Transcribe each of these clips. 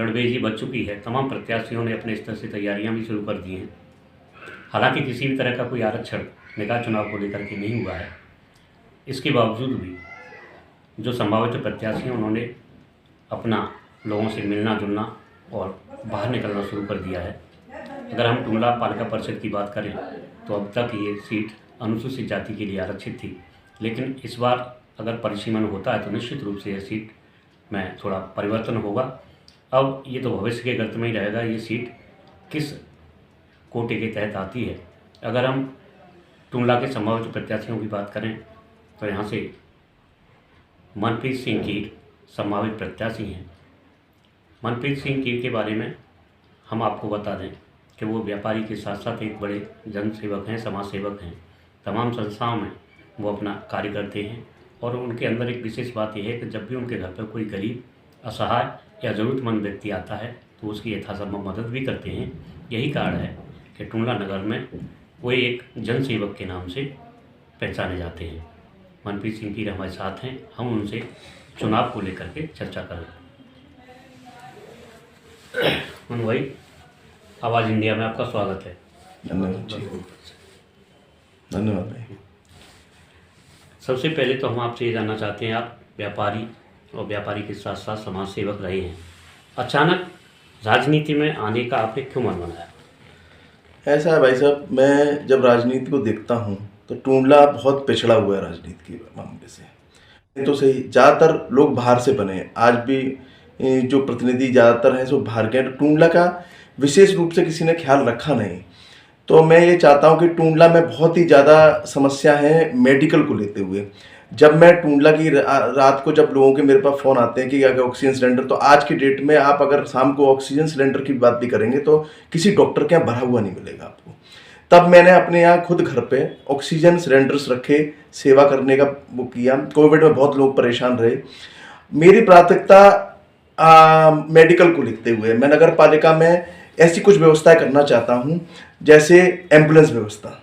रणबेजी बच चुकी है। तमाम प्रत्याशियों ने अपने स्तर से तैयारियां भी शुरू कर दी हैं। हालांकि किसी भी तरह का कोई आरक्षण निकाय चुनाव को लेकर के नहीं हुआ है। इसके बावजूद भी जो संभावित प्रत्याशी हैं उन्होंने अपना लोगों से मिलना जुलना और बाहर निकलना शुरू कर दिया है। अगर हम टुंडला पालिका परिषद की बात करें तो अब तक ये सीट अनुसूचित जाति के लिए आरक्षित थी, लेकिन इस बार अगर परिसीमन होता है तो निश्चित रूप से यह सीट में थोड़ा परिवर्तन होगा। अब ये तो भविष्य के गर्त में ही रहेगा ये सीट किस कोटे के तहत आती है। अगर हम टुंडला के संभावित प्रत्याशियों की बात करें तो यहाँ से मनप्रीत सिंह कीर संभावित प्रत्याशी हैं। मनप्रीत सिंह कीर के बारे में हम आपको बता दें कि वो व्यापारी के साथ साथ एक बड़े जनसेवक हैं, समाज सेवक हैं। तमाम संस्थाओं में वो अपना कार्य करते हैं और उनके अंदर एक विशेष बात यह है कि जब भी उनके घर पर कोई गरीब, असहाय या ज़रूरतमंद व्यक्ति आता है तो उसकी यथासंभव मदद भी करते हैं। यही कारण है कि टुंडला नगर में वो एक जनसेवक के नाम से पहचाने जाते हैं। मनप्रीत सिंह कीर हमारे साथ हैं, हम उनसे चुनाव को लेकर के चर्चा करें। मनु भाई, आवाज़ इंडिया में आपका स्वागत है। धन्यवाद भाई। सबसे पहले तो हम आपसे ये जानना चाहते हैं, आप व्यापारी और व्यापारी के साथ साथ समाज सेवक रहे हैं, अचानक राजनीति में आने का आपने क्यों मन बनाया? ऐसा है भाई साहब, मैं जब राजनीति को देखता हूँ तो टुंडला बहुत पिछड़ा हुआ है राजनीति के मामले से। तो सही, ज़्यादातर लोग बाहर से बने हैं, आज भी जो प्रतिनिधि ज़्यादातर हैं सो बाहर के हैं। तो टुंडला का विशेष रूप से किसी ने ख्याल रखा नहीं। तो मैं ये चाहता हूँ कि टुंडला में बहुत ही ज़्यादा समस्या है मेडिकल को लेते हुए। जब मैं टुंडला की रात को जब लोगों के मेरे पास फ़ोन आते हैं कि अगर ऑक्सीजन सिलेंडर, तो आज की डेट में आप अगर शाम को ऑक्सीजन सिलेंडर की बात भी करेंगे तो किसी डॉक्टर के यहाँ भरा हुआ नहीं मिलेगा आपको। तब मैंने अपने यहाँ खुद घर पे ऑक्सीजन सिलेंडर्स रखे, सेवा करने का वो किया। कोविड में बहुत लोग परेशान रहे। मेरी प्राथमिकता मेडिकल को लिखते हुए मैं नगर पालिका में ऐसी कुछ व्यवस्थाएं करना चाहता हूं, जैसे एम्बुलेंस व्यवस्था,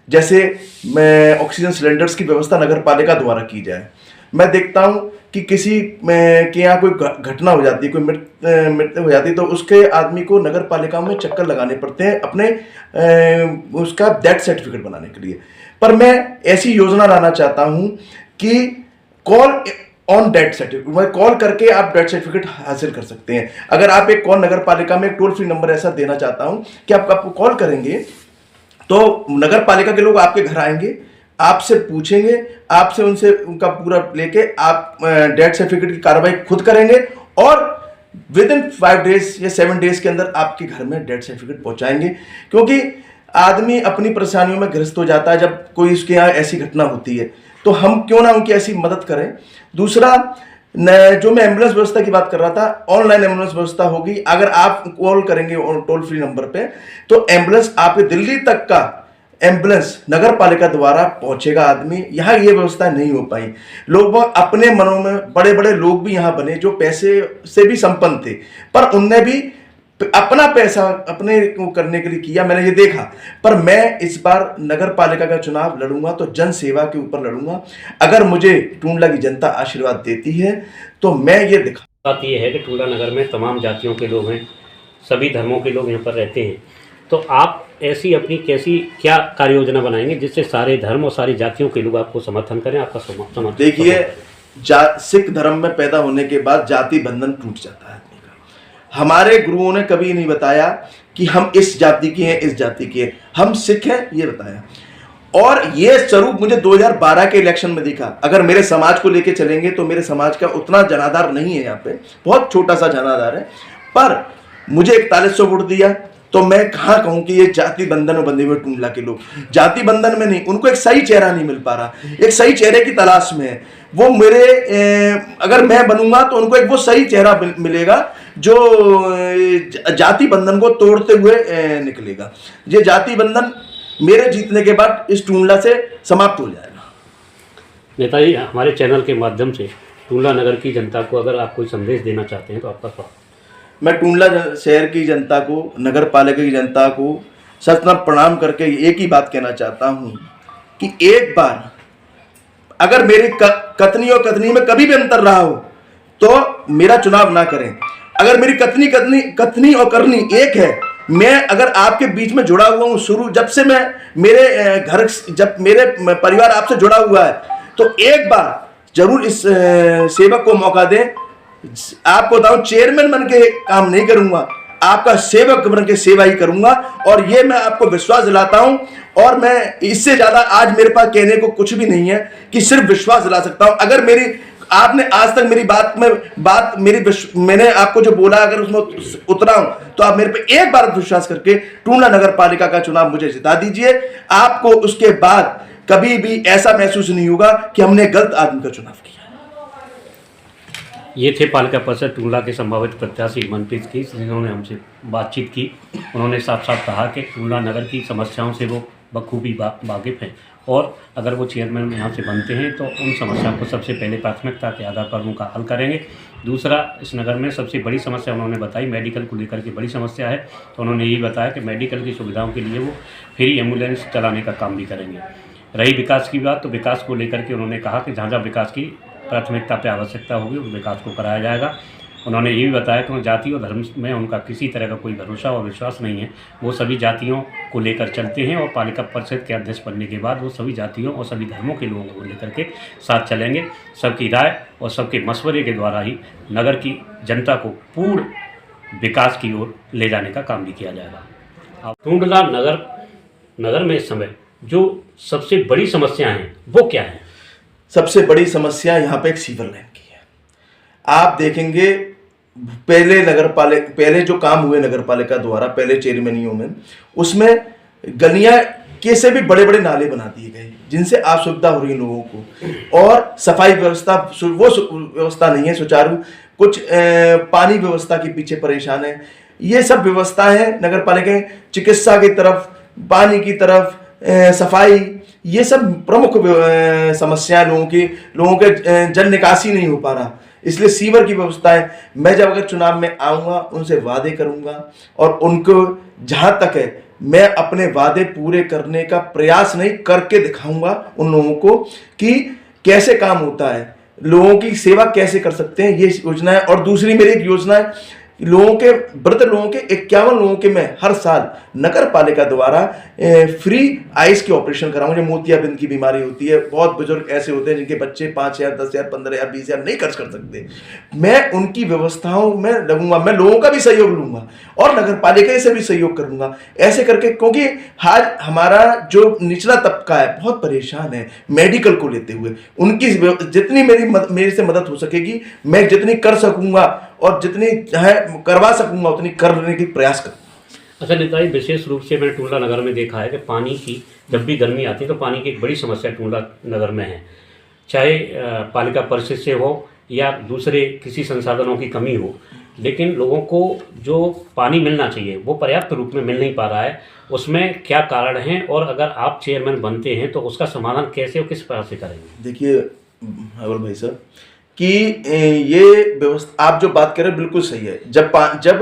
जैसे मैं ऑक्सीजन सिलेंडर्स की व्यवस्था नगर पालिका द्वारा की जाए। मैं देखता हूं कि किसी के यहाँ कोई घटना हो जाती है, कोई मृत्यु हो जाती है, तो उसके आदमी को नगर पालिका में चक्कर लगाने पड़ते हैं अपने उसका डेथ सर्टिफिकेट बनाने के लिए। पर मैं ऐसी योजना लाना चाहता हूं कि call on death certificate, call करके आप डेथ सर्टिफिकेट हासिल कर सकते हैं। अगर आप एक कॉल नगर पालिका में एक टोल फ्री नंबर ऐसा देना चाहता हूं कि आपको कॉल करेंगे तो नगर पालिका के लोग आपके घर आएंगे, आपसे पूछेंगे, आपसे उनसे उनका पूरा लेके आप डेथ सर्टिफिकेट की कार्रवाई खुद करेंगे और विद इन 5 डेज या 7 डेज के अंदर आपके घर में डेथ सर्टिफिकेट पहुंचाएंगे। क्योंकि आदमी अपनी परेशानियों में ग्रस्त हो जाता है जब कोई उसके यहाँ ऐसी घटना होती है, तो हम क्यों ना उनकी ऐसी मदद करें। दूसरा, जो मैं एम्बुलेंस व्यवस्था की बात कर रहा था, ऑनलाइन एम्बुलेंस व्यवस्था होगी। अगर आप कॉल करेंगे टोल फ्री नंबर पे तो एम्बुलेंस आपके दिल्ली तक का एम्बुलेंस नगर पालिका द्वारा पहुंचेगा आदमी। यहाँ ये व्यवस्था नहीं हो पाई। लोग अपने मनों में, बड़े बड़े लोग भी यहाँ बने जो पैसे से भी संपन्न थे, पर उनने भी अपना पैसा अपने करने के लिए किया, मैंने ये देखा। पर मैं इस बार नगर पालिका का चुनाव लड़ूंगा तो जन सेवा के ऊपर लड़ूंगा। अगर मुझे टुंडला की जनता आशीर्वाद देती है तो मैं ये दिखा। बात यह है कि टुंडला नगर में तमाम जातियों के लोग हैं, सभी धर्मों के लोग यहाँ पर रहते हैं। तो आप ऐसी अपनी क्या कार्य योजना बनाएंगे जिससे सारे धर्म और सारी जातियों के लोग आपको समर्थन करें, आपका समर्थन? देखिए, सिख धर्म में पैदा होने के बाद जाति बंधन टूट जाता है। हमारे गुरुओं ने कभी नहीं बताया कि हम इस जाति के हैं, इस जाति के हैं, हम सिख हैं, ये बताया। और ये स्वरूप मुझे 2012 के इलेक्शन में दिखा। अगर मेरे समाज को लेके चलेंगे तो मेरे समाज का उतना जनाधार नहीं है, यहाँ पे बहुत छोटा सा जनाधार है, पर मुझे 4100 वोट दिया। तो मैं कहाँ कहूँ कि ये जाति बंधन में बंधे हुए टुंडला के लोग जाति बंधन में नहीं, उनको एक सही चेहरा नहीं मिल पा रहा, एक सही चेहरे की तलाश में है वो। मेरे अगर मैं बनूंगा तो उनको एक वो सही चेहरा मिलेगा जो जाति बंधन को तोड़ते हुए निकलेगा। ये जाति बंधन मेरे जीतने के बाद इस टुंडला से समाप्त हो जाएगा। नेताजी, हमारे चैनल के माध्यम से टुंडला नगर की जनता को अगर आप कोई संदेश देना चाहते हैं तो आपका स्वागत। मैं टुंडला शहर की जनता को, नगर पालिका की जनता को सतनम प्रणाम करके एक ही बात कहना चाहता हूँ कि एक बार अगर मेरी कथनी और कथनी में कभी भी अंतर रहा हो तो मेरा चुनाव ना करें। अगर मेरी कथनी और करनी एक है, मैं अगर आपके बीच में जुड़ा हुआ हूँ शुरू जब से, मैं मेरे घर जब मेरे परिवार आपसे जुड़ा हुआ है, तो एक बार जरूर इस सेवक को मौका दें। आपको बताऊं, चेयरमैन बन के काम नहीं करूंगा, आपका सेवक बन के सेवा ही करूंगा, और ये मैं आपको विश्वास दिलाता हूं। और मैं इससे ज्यादा आज मेरे पास कहने को कुछ भी नहीं है कि सिर्फ विश्वास दिला सकता हूं। अगर मेरी आपने आज तक मेरी मैंने आपको जो बोला अगर उसमें उतरा हूं, तो आप मेरे पे एक बार विश्वास करके टूंडला नगर पालिका का चुनाव मुझे जिता दीजिए। आपको उसके बाद कभी भी ऐसा महसूस नहीं होगा कि हमने गलत आदमी का चुनाव किया। ये थे पालिका परिषद टूंडला के संभावित प्रत्याशी मनप्रीत की, जिन्होंने हमसे बातचीत की। उन्होंने साफ साफ कहा कि टूंडला नगर की समस्याओं से वो बखूबी वाकिफ़ हैं, और अगर वो चेयरमैन यहाँ से बनते हैं तो उन समस्याओं को सबसे पहले प्राथमिकता के आधार पर उनका हल करेंगे। दूसरा, इस नगर में सबसे बड़ी समस्या उन्होंने बताई मेडिकल को लेकर के बड़ी समस्या है, तो उन्होंने यही बताया कि मेडिकल की सुविधाओं के लिए वो फ्री एम्बुलेंस चलाने का काम भी करेंगे। रही विकास की बात, तो विकास को लेकर के उन्होंने कहा कि जहाँ जहाँ विकास की प्राथमिकता पर आवश्यकता होगी उस विकास को कराया जाएगा। उन्होंने ये भी बताया कि जाति और धर्म में उनका किसी तरह का कोई भरोसा और विश्वास नहीं है। वो सभी जातियों को लेकर चलते हैं, और पालिका परिषद के अध्यक्ष बनने के बाद वो सभी जातियों और सभी धर्मों के लोगों को लेकर के साथ चलेंगे। सबकी राय और सबके मशवरे के द्वारा ही नगर की जनता को पूर्ण विकास की ओर ले जाने का काम भी किया जाएगा। अब टूंडला नगर में इस समय जो सबसे बड़ी समस्या हैं वो क्या है? सबसे बड़ी समस्या यहाँ पे एक सीवर लाइन की है। आप देखेंगे पहले जो काम हुए नगर पालिका द्वारा पहले चेयरमैनियों में, उसमें गलियां के से भी बड़े बड़े नाले बना दिए गए, जिनसे असुविधा हो रही है लोगों को। और सफाई व्यवस्था वो व्यवस्था नहीं है सुचारू, कुछ पानी व्यवस्था के पीछे परेशान है। ये सब व्यवस्था है नगर पालिका, चिकित्सा की तरफ, पानी की तरफ, सफाई, ये सब प्रमुख समस्या लोगों के जल निकासी नहीं हो पा रहा, इसलिए सीवर की व्यवस्था है। मैं जब अगर चुनाव में आऊँगा उनसे वादे करूँगा, और उनको जहाँ तक है मैं अपने वादे पूरे करने का प्रयास नहीं करके दिखाऊंगा उन लोगों को कि कैसे काम होता है, लोगों की सेवा कैसे कर सकते हैं, ये योजना है। और दूसरी मेरी एक योजना है, वृद्ध लोगों के 51 लोगों के मैं हर साल नगर पालिका द्वारा फ्री आइज के ऑपरेशन कराऊंगा। जो मोतियाबिंद की बीमारी होती है, बहुत बुजुर्ग ऐसे होते हैं जिनके बच्चे 5,000, 10,000, 15,000, 20,000 नहीं खर्च कर सकते, मैं उनकी व्यवस्थाओं में लगूंगा। मैं लोगों का भी सहयोग लूंगा और नगर पालिका से भी सहयोग करूंगा, ऐसे करके, क्योंकि आज हमारा जो निचला तबका है बहुत परेशान है मेडिकल को लेते हुए। उनकी जितनी मेरे से मदद हो सकेगी, मैं जितनी कर सकूंगा और जितनी करवा सकूंगा उतनी करने की प्रयास करूंगा। अच्छा नेता जी, विशेष रूप से मैंने टूंडला नगर में देखा है कि पानी की जब भी गर्मी आती है तो पानी की एक बड़ी समस्या टूंडला नगर में है, चाहे पालिका परिषद से हो या दूसरे किसी संसाधनों की कमी हो, लेकिन लोगों को जो पानी मिलना चाहिए वो पर्याप्त रूप में मिल नहीं पा रहा है। उसमें क्या कारण है, और अगर आप चेयरमैन बनते हैं तो उसका समाधान कैसे और किस प्रकार से करेंगे? देखिए अवल भाई साहब कि ये व्यवस्था आप जो बात कर रहे हैं बिल्कुल सही है। जब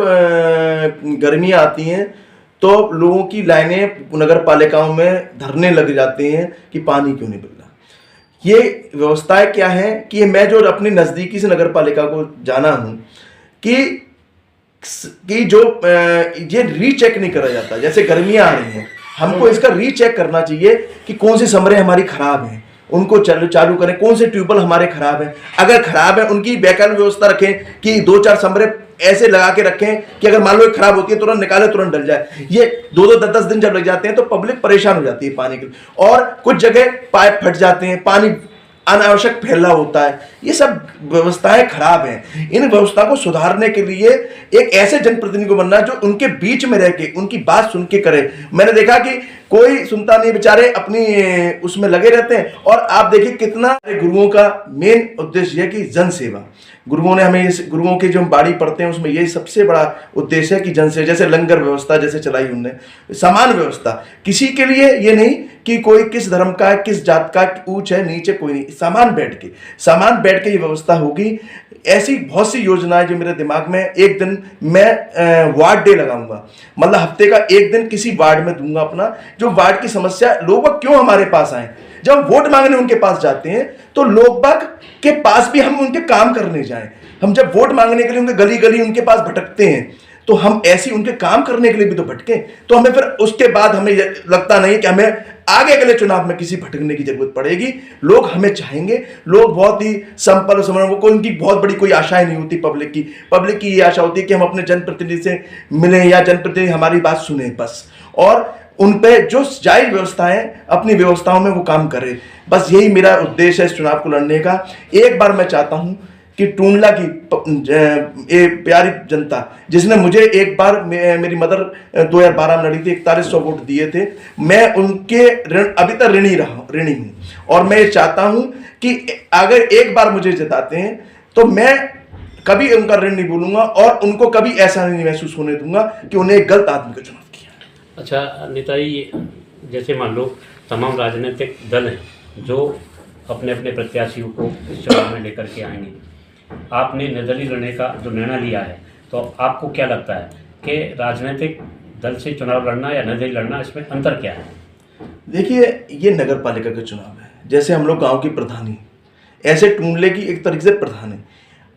गर्मियाँ आती हैं तो लोगों की लाइनें नगर पालिकाओं में धरने लग जाते हैं कि पानी क्यों नहीं मिल रहा। ये व्यवस्थाएं क्या है कि मैं जो अपनी नज़दीकी से नगर पालिका को जाना हूँ कि जो ये रीचेक नहीं करा जाता। जैसे गर्मियाँ आ रही हैं, हमको इसका रीचेक करना चाहिए कि कौन सी समरें हमारी खराब हैं, उनको चालू करें। कौन से ट्यूबवेल हमारे खराब हैं, अगर खराब है उनकी वैकल्पिक व्यवस्था रखें कि 2-4 समरें ऐसे लगा के रखें कि अगर मान लो खराब होती है तुरंत निकाले, तुरंत डल जाए। ये 2-2, 10-10 दिन जब लग जाते हैं तो पब्लिक परेशान हो जाती है पानी के। और कुछ जगह पाइप फट जाते हैं, पानी अनावश्यक फैला होता है। ये सब व्यवस्थाएं खराब हैं। इन व्यवस्था को सुधारने के लिए एक ऐसे जनप्रतिनिधि को बनना जो उनके बीच में रह के उनकी बात सुन के करे। मैंने देखा कि कोई सुनता नहीं, बेचारे अपनी उसमें लगे रहते हैं। और आप देखिए कितना गुरुओं का मेन उद्देश्य है कि जन सेवा। गुरुओं ने हमें, गुरुओं की जो बाड़ी पढ़ते हैं उसमें यही सबसे बड़ा उद्देश्य है कि जन सेवा। जैसे लंगर व्यवस्था जैसे चलाई उनने, समान व्यवस्था, किसी के लिए ये नहीं कि कोई किस धर्म का है, किस जात का, ऊंच है नीचे, कोई नहीं, सामान बैठ के ये व्यवस्था होगी। ऐसी बहुत सी योजनाएं जो मेरे दिमाग में, एक दिन मैं वार्ड डे लगाऊंगा, मतलब हफ्ते का एक दिन किसी वार्ड में दूंगा अपना, जो वार्ड की समस्या, लोग क्यों हमारे पास आए। जब वोट मांगने उनके पास जाते हैं तो लोग बाग के पास भी हम उनके काम करने जाएं। हम जब वोट मांगने के लिए उनके गली गली उनके पास भटकते हैं तो हम ऐसे उनके काम करने के लिए भी तो भटके। तो हमें फिर उसके बाद हमें लगता नहीं कि हमें आगे अगले चुनाव में किसी भटकने की जरूरत पड़ेगी। लोग हमें चाहेंगे, लोग बहुत ही संपन्न समर्पण, वो उनकी बहुत बड़ी कोई आशाएं नहीं होती पब्लिक की ये आशा होती है कि हम अपने जनप्रतिनिधि से मिलें या जनप्रतिनिधि हमारी बात सुने बस, और उन पे जो जायज व्यवस्थाएं अपनी व्यवस्थाओं में वो काम करे। बस यही मेरा उद्देश्य है इस चुनाव को लड़ने का। एक बार मैं चाहता हूं कि टूंडला की प्यारी जनता जिसने मुझे एक बार मेरी मदर 2012 में लड़ी थी, 4100 वोट दिए थे, मैं उनके ऋण अभी तक ऋणी हूं। और मैं ये चाहता हूं कि अगर एक बार मुझे जिताते हैं तो मैं कभी उनका ऋण नहीं भूलूंगा और उनको कभी ऐसा नहीं महसूस होने दूंगा कि उन्हें एक गलत आदमी का चुनाव किया। अच्छा नेताजी, जैसे मान लो तमाम राजनीतिक दल हैं जो अपने अपने प्रत्याशियों को इस चुनाव में लेकर के आएंगे, आपने निर्दलीय लड़ने का जो निर्णय लिया है, तो आपको क्या लगता है कि राजनीतिक दल से चुनाव लड़ना या निर्दलीय लड़ना, इसमें अंतर क्या है? देखिए, ये नगर पालिका का चुनाव है। जैसे हम लोग गांव की प्रधानी, ऐसे टूंडले की एक तरीके से प्रधान है।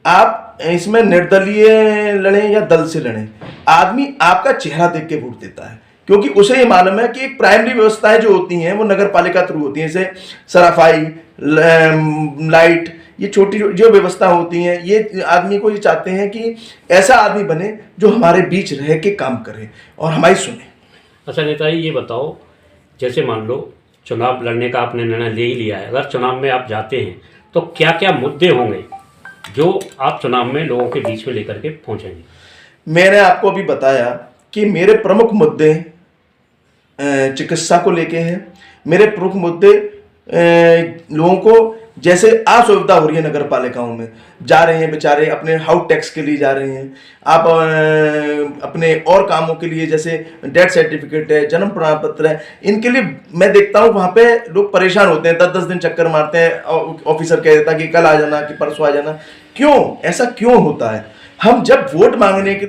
आप इसमें निर्दलीय लड़ें या दल से लड़ें, आदमी आपका चेहरा देख के वोट देता है, क्योंकि उसे ये मालूम है कि एक प्राइमरी व्यवस्थाएं जो होती हैं वो नगर पालिका थ्रू होती हैं, जैसे सराफाई, लाइट, ये छोटी जो व्यवस्था होती हैं, ये आदमी को ये चाहते हैं कि ऐसा आदमी बने जो हमारे बीच रह के काम करे और हमारी सुने। अच्छा नेताजी, ये बताओ, जैसे मान लो चुनाव लड़ने का आपने निर्णय ले ही लिया है, अगर चुनाव में आप जाते हैं तो क्या क्या मुद्दे होंगे जो आप चुनाव में लोगों के बीच में लेकर के पहुँचेंगे? मैंने आपको अभी बताया कि मेरे प्रमुख मुद्दे चिकित्सा को लेके हैं। मेरे प्रमुख मुद्दे लोगों को जैसे असुविधा हो रही है नगर पालिकाओं में, जा रहे हैं बेचारे अपने हाउस टैक्स के लिए जा रहे हैं, आप अपने और कामों के लिए जैसे डेथ सर्टिफिकेट है, जन्म प्रमाण पत्र है, इनके लिए मैं देखता हूँ वहाँ पे लोग परेशान होते हैं, 10-10 दिन चक्कर मारते हैं। ऑफिसर कह देता कि कल आ जाना, कि परसों आ जाना। क्यों ऐसा क्यों होता है? हम जब वोट मांगने के